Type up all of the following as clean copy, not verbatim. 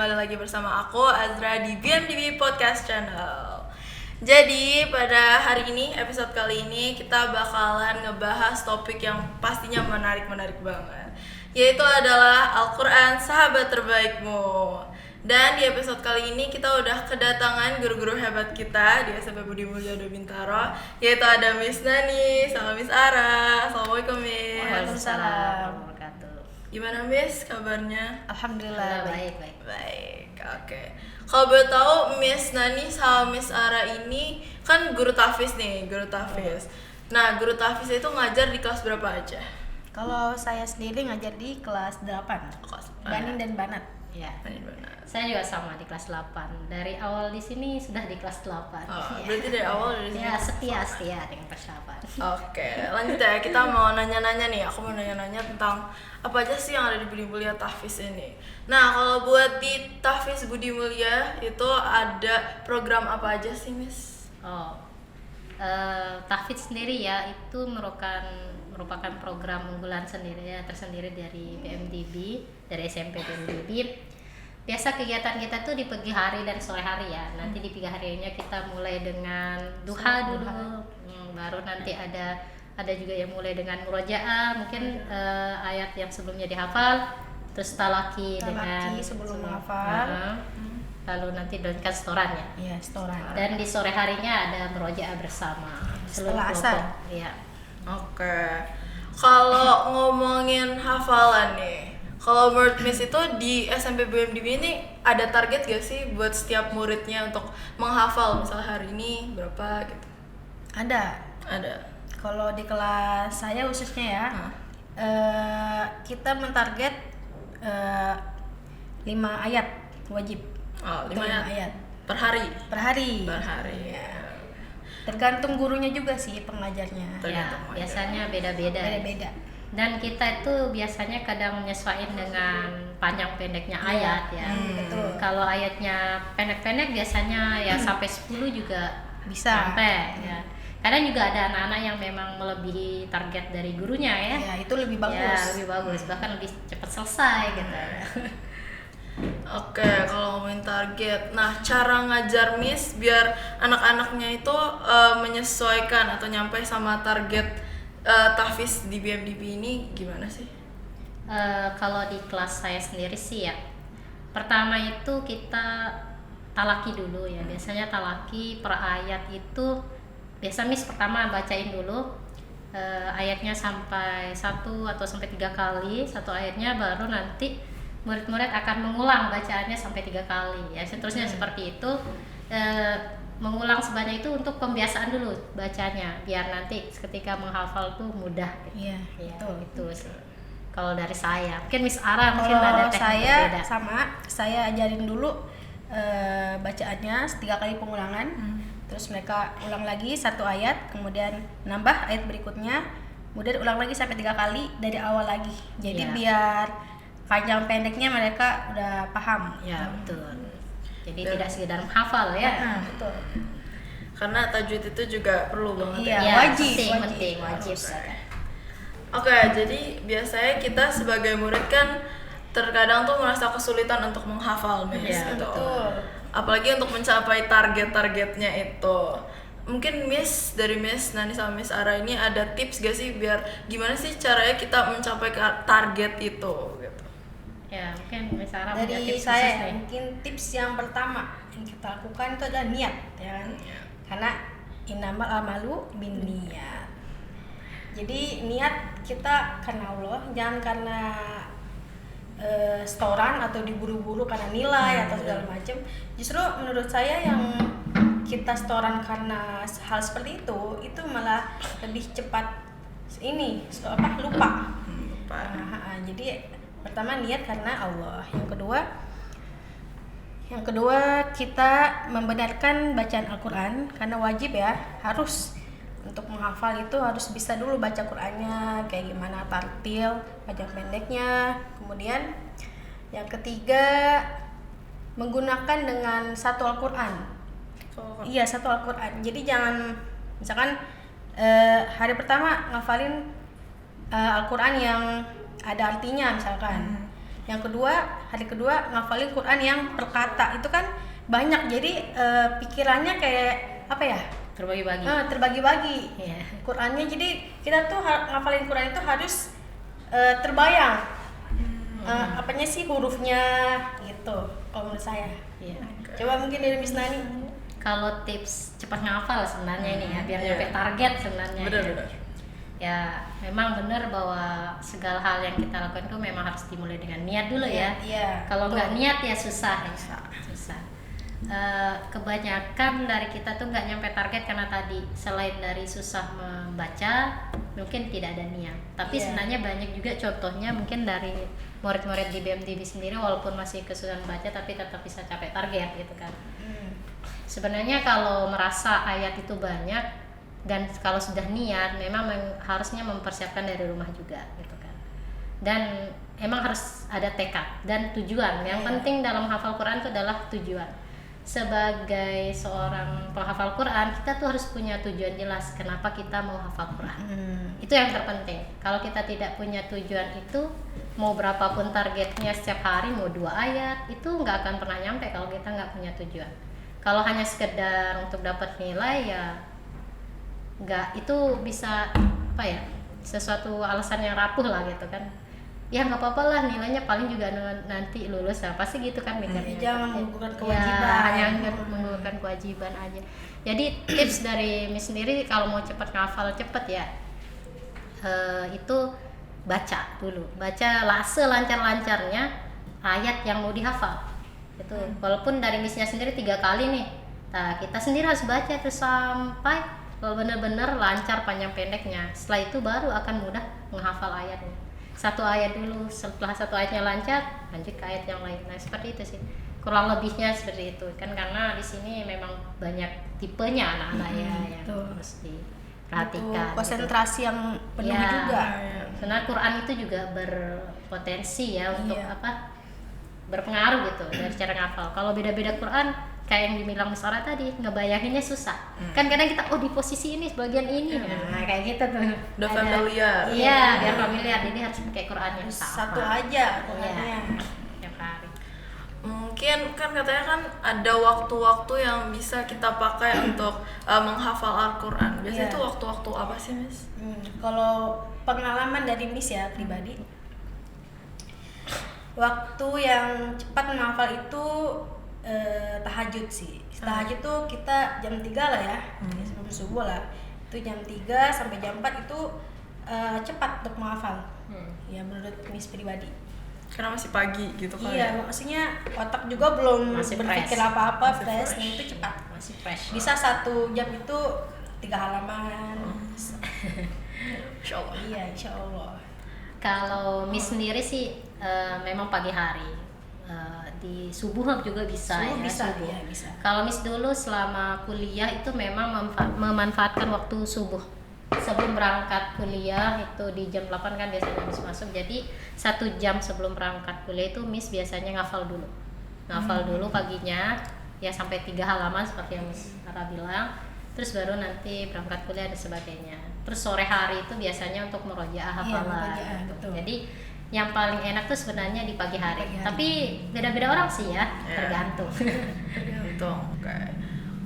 kembali lagi bersama aku Azra di BMDB Podcast Channel. Jadi pada hari ini, episode kali ini kita bakalan ngebahas topik yang pastinya menarik banget, yaitu adalah Al-Quran Sahabat Terbaikmu. Dan di episode kali ini kita udah kedatangan guru-guru hebat kita di SMP Budi Mulya 2 Bintaro, yaitu ada Miss Nani sama Miss Ara. Assalamualaikum Miss. Waalaikumsalam. Gimana Miss kabarnya? Alhamdulillah baik. Baik, oke. Kalau boleh tahu Miss Nani sama Miss Ara ini kan guru tahfiz nih, guru tahfiz. Nah, guru tahfiz itu ngajar di kelas berapa aja? Kalau saya sendiri ngajar di kelas 8. Kelas Banin dan Banat. Ya. Benar. Saya juga sama di kelas 8. Dari awal di sini sudah di kelas 8. Oh, berarti dari awal dari sini. Ya, setia dengan persiapan. Oke, lanjut ya. Kita mau nanya-nanya nih. Aku mau nanya-nanya tentang apa aja sih yang ada di Budi Mulya Tahfiz ini. Nah, kalau buat di Tahfiz Budi Mulya itu ada program apa aja sih, Miss? Tahfiz sendiri ya itu merupakan program unggulan sendiri ya, tersendiri dari BMDB, dari SMP BMDB. Biasa kegiatan kita tuh di pagi hari dan sore hari ya. Nanti di pagi harinya kita mulai dengan duha dulu, baru nanti ada juga yang mulai dengan murojaah, mungkin ayat yang sebelumnya dihafal, terus talaki dengan sebelum menghafal. Lalu nanti dengan setoran ya. Iya, setoran. Dan di sore harinya ada murojaah bersama Setelah asar. Iya. Oke. Kalau ngomongin hafalan nih, kalau menurut Miss itu di SMP BMDB ini ada target gak sih buat setiap muridnya untuk menghafal, misalnya hari ini berapa gitu? Ada. Kalau di kelas saya khususnya ya, kita mentarget 5 ayat wajib. Oh, 5 ayat per hari. Ya. Tergantung gurunya juga sih pengajarnya. Ya, biasanya beda-beda. Dan kita itu biasanya kadang menyesuaikan dengan panjang pendeknya ayat ya. Betul. Kalau ayatnya pendek-pendek biasanya ya sampai 10 juga bisa sampai ya. Kadang juga ada anak-anak yang memang melebihi target dari gurunya ya. Ya, itu lebih bagus. Ya, lebih bagus, bahkan lebih cepat selesai gitu. Oke, kalau ngomongin target, nah cara ngajar Miss biar anak-anaknya itu menyesuaikan atau nyampe sama target tahfiz di BMDB ini gimana sih? Kalau di kelas saya sendiri sih ya, pertama itu kita talaki dulu ya. Biasanya talaki per ayat itu biasa Miss pertama bacain dulu ayatnya sampai 1 atau sampai 3 kali satu ayatnya, baru nanti murid-murid akan mengulang bacaannya sampai 3 kali ya, seterusnya seperti itu. Mengulang sebanyak itu untuk pembiasaan dulu bacanya, biar nanti ketika menghafal tuh mudah gitu. Iya, betul. Itu sih kalau dari saya. Mungkin Miss Ara mungkin Kalau ada teknik saya berbeda. sama, saya ajarin dulu bacaannya 3 kali pengulangan. Terus mereka ulang lagi 1 ayat, kemudian nambah ayat berikutnya, kemudian ulang lagi sampai 3 kali dari awal lagi. Jadi biar panjang pendeknya mereka udah paham. Ya, betul. Jadi tidak sekedar menghafal ya. Betul. Karena tajwid itu juga perlu banget Iya, Ya, wajib. wajib. Oke, jadi biasanya kita sebagai murid kan terkadang tuh merasa kesulitan untuk menghafal Miss Iya, gitu. betul. Apalagi untuk mencapai targetnya itu. Mungkin Miss dari Miss Nani sama Miss Ara ini ada tips gak sih biar gimana sih caranya kita mencapai target itu gitu. Ya, mungkin Miss Ara punya Dari tips saya khusus nih. mungkin tips yang pertama yang kita lakukan itu adalah niat, ya kan? Karena innamal amalu binniyat. Jadi niat kita karena Allah, jangan karena setoran atau diburu-buru karena nilai atau segala macam. Justru menurut saya yang kita setoran karena hal seperti itu malah lebih cepat lupa. Jadi pertama niat karena Allah. Yang kedua kita membenarkan bacaan Al-Quran karena wajib ya, harus untuk menghafal itu harus bisa dulu baca Qurannya kayak gimana, tartil, panjang pendeknya. Kemudian yang ketiga menggunakan dengan satu Al-Quran. Iya, satu Al-Quran. Jadi jangan misalkan hari pertama ngafalin Al-Quran yang ada artinya misalkan. Yang kedua, hari kedua ngafalin Quran yang per kata. Itu kan banyak, jadi pikirannya kayak apa ya? Terbagi-bagi. Terbagi-bagi. Iya. Qurannya, jadi kita tuh ngafalin Quran itu harus terbayang. Apanya sih hurufnya gitu kalau menurut saya. Iya. Coba mungkin dari Miss Nani. Kalau tips cepat ngafal sebenarnya ini ya, biar nyampe target sebenarnya. Benar-benar. Ya, memang benar bahwa segala hal yang kita lakukan itu memang harus dimulai dengan niat dulu ya. Iya. Kalau betul. nggak niat ya susah. Susah. Kebanyakan dari kita tuh nggak nyampe target karena tadi selain dari susah membaca, mungkin tidak ada niat. Tapi Iya. sebenarnya banyak juga contohnya mungkin dari murid-murid di BMTB sendiri walaupun masih kesulitan baca tapi tetap bisa capai target gitu kan. Sebenarnya kalau merasa ayat itu banyak dan kalau sudah niat memang harusnya mempersiapkan dari rumah juga gitu kan. Dan emang harus ada tekad dan tujuan. Yang penting dalam hafal Quran itu adalah tujuan. Sebagai seorang penghafal Quran, kita tuh harus punya tujuan jelas kenapa kita mau hafal Quran. Itu yang terpenting. Kalau kita tidak punya tujuan itu, mau berapapun targetnya setiap hari, mau 2 ayat, itu nggak akan pernah nyampe kalau kita nggak punya tujuan. Kalau hanya sekedar untuk dapat nilai ya nggak, itu bisa apa ya, sesuatu alasan yang rapuh lah gitu kan. Ya nggak apa-apa lah, nilainya paling juga nanti lulus lah, pasti gitu kan mikirnya. Jangan menggugurkan kewajiban. kewajiban. Ya, hanya menggugurkan kewajiban aja. Jadi tips dari Miss sendiri kalau mau cepat ngafal cepet ya, itu baca dulu, baca selancar-lancarnya ayat yang mau dihafal. Itu walaupun dari Missnya sendiri 3 kali nih, nah kita sendiri harus baca terus sampai benar-benar lancar panjang pendeknya. Setelah itu baru akan mudah menghafal ayatnya. 1 ayat dulu, setelah 1 ayatnya lancar lanjut ke ayat yang lain. Nah seperti itu sih kurang lebihnya, seperti itu kan, karena di sini memang banyak tipenya anak-anak ya yang harus diperhatikan. Konsentrasi yang penuh Ya, juga. sebenarnya Quran itu juga berpotensi ya untuk berpengaruh gitu dari cara ngafal. Kalau beda-beda Quran kayak yang dibilang Miss Ora tadi, ngebayanginnya susah. Kan kadang kita di posisi ini sebagian ini. Nah, kayak gitu tuh. Udah familiar. Iya, biar familiar. Jadi harus pakai Quran yang sama. Satu aja Qurannya. Iya. Tiap hari. Mungkin kan katanya kan ada waktu-waktu yang bisa kita pakai untuk menghafal Al-Quran. Biasanya itu waktu-waktu apa sih, Miss? Kalau pengalaman dari Miss ya pribadi, waktu yang cepat menghafal itu tahajud sih. Tahajud tuh kita jam 3 lah ya, sebelum subuh lah. Itu jam 3 sampai jam 4 itu cepat untuk menghafal. Ya menurut Miss pribadi. Karena masih pagi gitu kan. Iya, maksudnya otak juga belum Masih berpikir fresh. apa-apa, Masih fresh. fresh. Nah itu cepat. Masih fresh. Bisa 1 jam itu 3 halaman. Insya Allah. Iya, insya Allah. Kalau Miss sendiri sih memang pagi hari. Di subuh juga bisa. Subuh ya, bisa, subuh. iya, bisa. Kalau Miss dulu selama kuliah itu memang memanfaatkan waktu subuh. Sebelum berangkat kuliah itu di jam 8 kan biasanya Miss masuk. Jadi 1 jam sebelum berangkat kuliah itu Miss biasanya ngafal dulu. Ngafal dulu paginya ya sampai 3 halaman seperti yang Miss Ara bilang. Terus baru nanti berangkat kuliah dan sebagainya. Terus sore hari itu biasanya untuk merojaah hafalan. murojaah, gitu. betul. Jadi yang paling enak tuh sebenarnya di pagi hari. Tapi beda-beda orang sih ya, tergantung. Tergantung. Oke.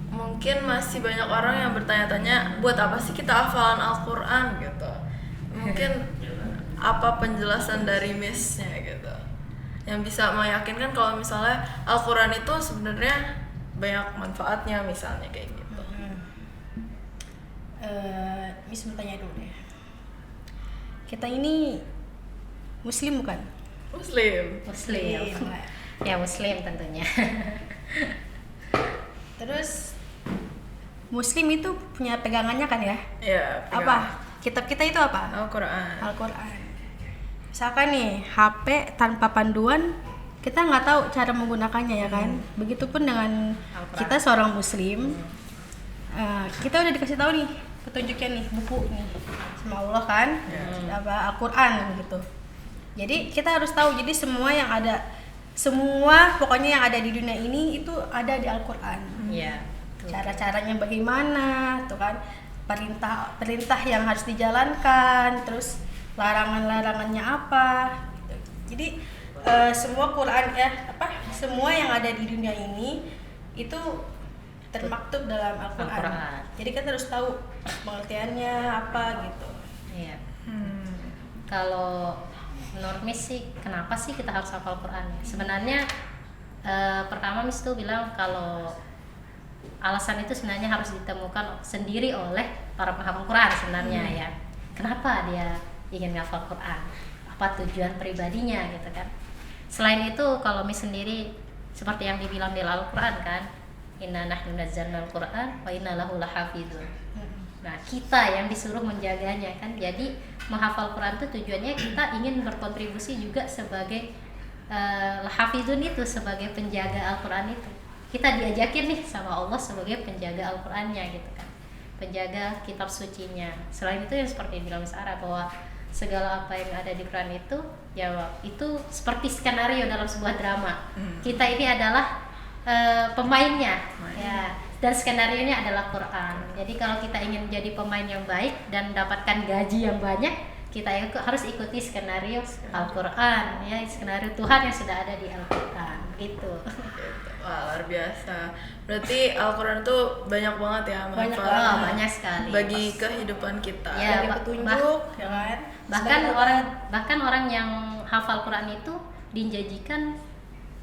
Mungkin masih banyak orang yang bertanya-tanya, buat apa sih kita hafalan Al-Quran gitu. Mungkin apa penjelasan dari Miss-nya gitu, yang bisa meyakinkan kalau misalnya Al-Quran itu sebenarnya banyak manfaatnya, misalnya kayak gitu. Miss bertanya dulu deh. Kita ini Muslim bukan? Muslim. Muslim. Ya Muslim tentunya. Terus Muslim itu punya pegangannya kan ya? Ya. Apa? Kitab kita itu apa? Al-Quran. Al-Quran. Misalkan nih HP tanpa panduan, kita nggak tahu cara menggunakannya ya kan? Begitupun dengan Al-Quran. kita seorang Muslim, kita udah dikasih tahu nih petunjuknya nih, buku nih sama Allah kan, apa Al-Quran gitu. Jadi kita harus tahu, jadi semua yang ada, semua pokoknya yang ada di dunia ini itu ada di Al-Quran. Iya. Cara-caranya bagaimana, tuh kan, perintah yang harus dijalankan, terus larangan-larangannya apa. Gitu. Jadi semua Quran semua yang ada di dunia ini itu termaktub dalam Al-Quran. Al-Quran. Jadi kita harus tahu pengertiannya apa gitu. Iya. Kalau menurut Miss sih, kenapa sih kita harus hafal Quran? Sebenarnya pertama Miss tuh bilang kalau alasan itu sebenarnya harus ditemukan sendiri oleh para penghafal Quran sebenarnya ya. Kenapa dia ingin menghafal Quran? Apa tujuan pribadinya gitu kan? Selain itu kalau Miss sendiri seperti yang dibilang di Al-Quran kan, inna nahnu nazzalnal Quran wa inna lahu lahafizun. Nah, kita yang disuruh menjaganya kan. Jadi menghafal Quran itu tujuannya kita ingin berkontribusi juga sebagai hafizun itu, sebagai penjaga Al-Quran itu. Kita diajakin nih sama Allah sebagai penjaga Al-Qurannya gitu kan, penjaga kitab sucinya. Selain itu yang seperti bilang Miss Ara, bahwa segala apa yang ada di Quran itu ya itu seperti skenario dalam sebuah drama. Kita ini adalah pemainnya ya, dan skenarionya adalah Quran. Jadi kalau kita ingin jadi pemain yang baik dan mendapatkan gaji yang banyak, kita harus ikuti skenario Al-Quran ya, skenario Tuhan yang sudah ada di Al-Quran gitu. Wah, luar biasa. Berarti Al-Quran tuh banyak banget ya manfaatnya. Banyak sekali bagi kehidupan kita. Dari Ya, petunjuk ya kan. bahkan orang yang hafal Quran itu dijanjikan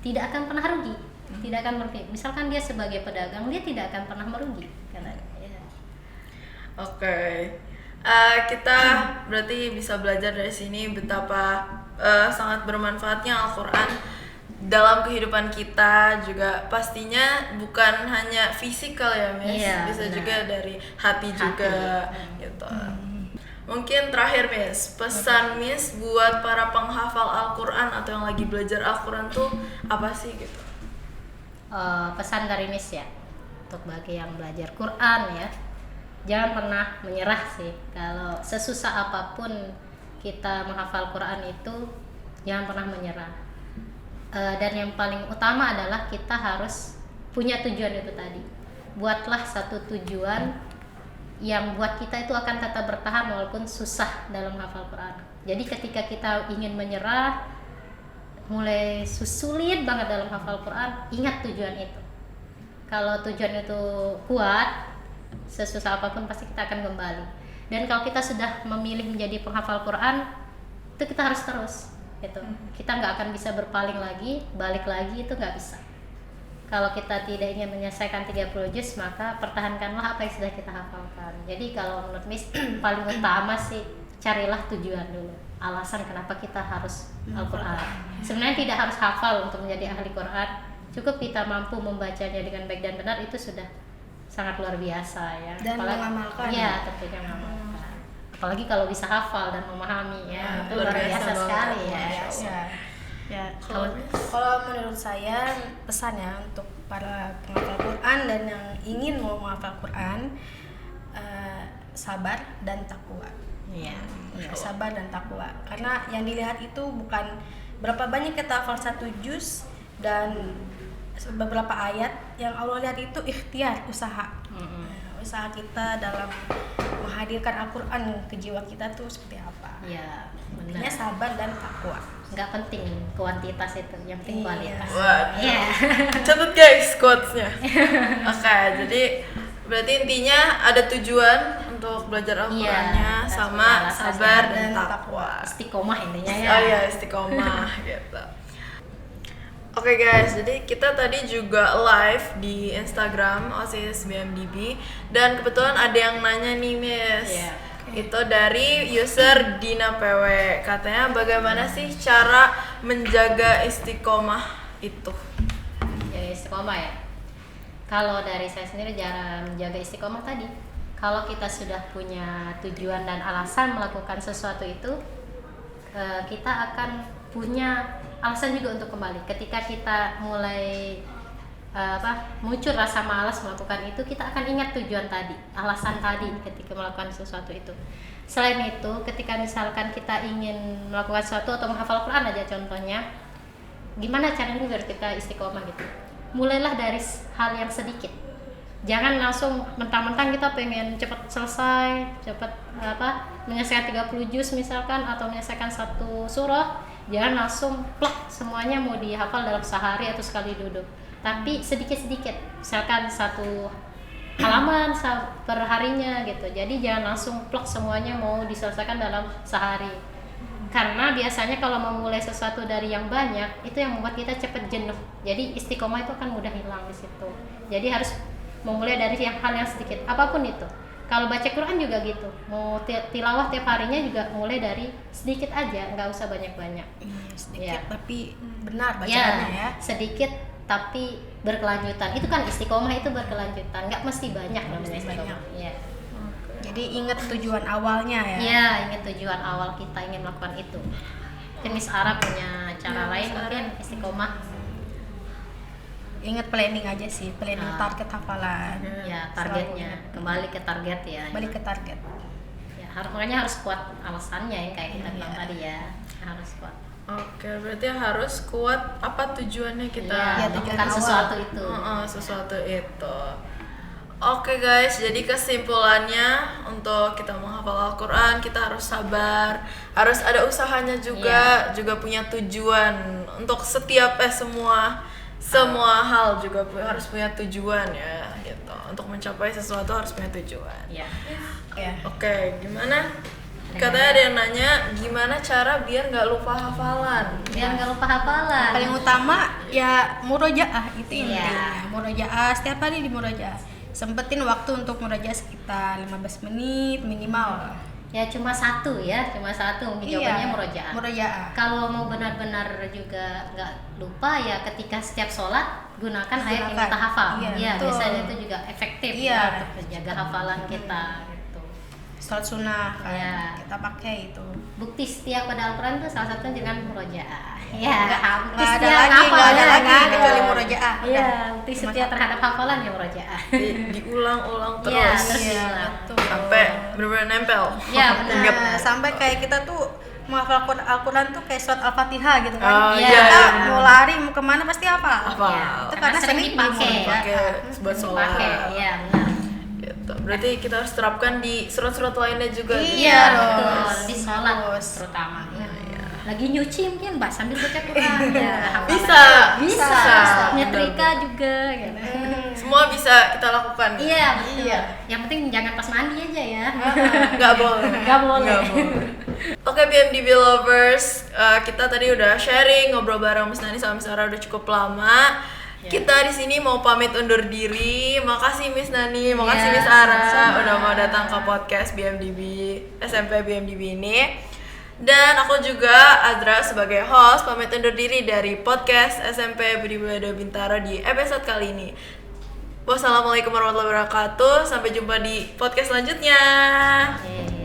tidak akan pernah rugi, tidak akan merugi. Misalkan dia sebagai pedagang, dia tidak akan pernah merugi karena ya. Oke. Kita berarti bisa belajar dari sini betapa sangat bermanfaatnya Al-Quran dalam kehidupan kita, juga pastinya bukan hanya fisikal ya Miss, Iya, bisa benar. juga dari hati juga gitu. Mungkin terakhir Miss, pesan Miss buat para penghafal Al-Quran atau yang lagi belajar Al-Quran tuh apa sih gitu? Pesan dari Miss ya, untuk bagi yang belajar Quran ya, jangan pernah menyerah sih. Kalau sesusah apapun kita menghafal Quran itu, jangan pernah menyerah. Dan yang paling utama adalah kita harus punya tujuan itu tadi. Buatlah satu tujuan yang buat kita itu akan tetap bertahan walaupun susah dalam menghafal Quran. Jadi ketika kita ingin menyerah, mulai sulit banget dalam hafal Quran, ingat tujuan itu. Kalau tujuan itu kuat, sesusah apapun pasti kita akan kembali. Dan kalau kita sudah memilih menjadi penghafal Quran, itu kita harus terus gitu. Kita nggak akan bisa berpaling lagi, balik lagi, itu nggak bisa. Kalau kita tidak ingin menyelesaikan 30 juz, maka pertahankanlah apa yang sudah kita hafalkan. Jadi kalau menurut Miss, paling utama sih carilah tujuan dulu, alasan kenapa kita harus Al-Quran. Sebenarnya tidak harus hafal untuk menjadi ahli Quran, cukup kita mampu membacanya dengan baik dan benar, itu sudah sangat luar biasa ya. Dan mengamalkan. Iya, tentunya mengamalkan. Apalagi kalau bisa hafal dan memahami ya, itu luar biasa banget. sekali ya. Ya, Kalau kalau menurut saya pesannya untuk para penghafal Quran dan yang ingin mau menghafal Quran, sabar dan takwa. Iya. Ya, sabar dan takwa. Karena yang dilihat itu bukan berapa banyak kita hafal satu juz dan beberapa ayat, yang Allah lihat itu ikhtiar, usaha. Usaha kita dalam menghadirkan Al-Quran ke jiwa kita tuh seperti apa. Iya, Intinya benar. sabar dan takwa. Nggak penting kuantitas itu, yang penting Iya. kualitas. Waduh. Iya. Catat guys quotes-nya. Oke, jadi berarti intinya ada tujuan untuk belajar Al-Qur'annya, Iya, sama alasannya sabar dan dan takwa. Istiqomah intinya ya. Oh iya, istiqomah gitu. Oke guys, jadi kita tadi juga live di Instagram OSIS BMDB, dan kebetulan ada yang nanya nih Miss. Iya. Itu dari user Dina PW. Katanya bagaimana sih cara menjaga istiqomah itu? Ya, istiqomah ya. Kalau dari saya sendiri, cara menjaga istiqomah tadi, kalau kita sudah punya tujuan dan alasan melakukan sesuatu itu, kita akan punya alasan juga untuk kembali. Ketika kita mulai muncul rasa malas melakukan itu, kita akan ingat tujuan tadi, alasan tadi ketika melakukan sesuatu itu. Selain itu, ketika misalkan kita ingin melakukan sesuatu atau menghafal Quran aja contohnya, gimana caranya biar kita istiqomah gitu? Mulailah dari hal yang sedikit. Jangan langsung mentang-mentang kita pengen cepat selesai, cepat menyelesaikan 30 juz misalkan, atau menyelesaikan satu surah, Jangan langsung plak semuanya mau dihafal dalam sehari atau sekali duduk. Tapi sedikit-sedikit, misalkan satu halaman per harinya gitu. Jadi jangan langsung plak semuanya mau diselesaikan dalam sehari. Karena biasanya kalau memulai sesuatu dari yang banyak, itu yang membuat kita cepat jenuh. Jadi istiqomah itu akan mudah hilang di situ. Jadi harus memulai dari hal yang sedikit, apapun itu. Kalau baca Quran juga gitu, mau tilawah tiap harinya juga mulai dari sedikit aja, nggak usah banyak-banyak. Sedikit tapi benar bacaannya ya. Sedikit tapi berkelanjutan. Itu kan istiqomah itu berkelanjutan, nggak mesti banyak namanya istiqomah. Iya. Jadi ingat tujuan awalnya ya. Iya, ingat tujuan awal kita ingin melakukan itu. Miss Arab punya cara lain mungkin istiqomah. Ingat planning aja sih, planning target hafalan. Ya, targetnya. Kembali ke target ya. Balik ke target. Ya, makanya harus kuat alasannya ya kayak kita bilang tadi ya. Harus kuat. Oke, berarti harus kuat apa tujuannya kita Ya, tujuan bukan awal. sesuatu itu. sesuatu itu. Oke guys, jadi kesimpulannya untuk kita menghafal Al-Quran kita harus sabar, harus ada usahanya juga, juga punya tujuan untuk setiap semua hal juga harus punya tujuan ya gitu. Untuk mencapai sesuatu harus punya tujuan. Ya. Ya. Oke, gimana? Katanya ada yang nanya gimana cara biar nggak lupa hafalan. Biar nggak lupa hafalan. Paling utama ya murojaah itu Iya. intinya. Murojaah setiap hari di murojaah. Sempetin waktu untuk murojaah sekitar 15 menit minimal. Ya cuma satu mungkin jawabannya murojaah. Murojaah. Kalau mau benar-benar juga nggak lupa ya ketika setiap sholat gunakan ayat yang kita hafal. Iya, Iya, betul. biasanya itu juga efektif Iya. ya untuk menjaga hafalan kita gitu. Sholat sunnah kan Iya. kita pakai itu. Bukti setia pada Al-Quran itu salah satunya dengan murojaah. Ya, Nggak ada lagi kecuali murojaah. Iya, bukti setia terhadap hafalan ya murojaah. Diulang-ulang terus Iya, terus Iya, diulang. betul. sampai benar-benar nempel. Iya, benar. Ingat. Sampai kayak kita tuh menghafal Al-Quran tuh kayak surat Al-Fatihah gitu kan. Oh, iya, Kita iya. mau lari mau kemana pasti hafal. Hafal. Iya, Itu karena sering dipakai ya. Pakai buat sholat. Dipakai, iya benar. Gitu. Berarti kita harus terapkan di surat-surat lainnya juga. Iya, betul. terus. Di sholat Terus. terutama. Lagi nyuci mungkin Mbak sambil baca Quran ya. hafalan. Bisa. Bisa. Nyetrika juga gitu. Semua bisa kita lakukan. Iya, betul. Iya. Yang penting jangan pas mandi aja ya. Nggak boleh. Nggak boleh. Oke, BMDB lovers, kita tadi udah sharing, ngobrol bareng Miss Nani sama Miss Ara udah cukup lama. Kita di sini mau pamit undur diri. Makasih Miss Nani, makasih Ya, Miss Ara sama-sama. udah mau datang ke podcast BMDB SMP BMDB ini. Dan aku juga Azra sebagai host pamit undur diri dari podcast SMP Budi Budaya Bintaro di episode kali ini. Wassalamualaikum warahmatullahi wabarakatuh. Sampai jumpa di podcast selanjutnya. Oke.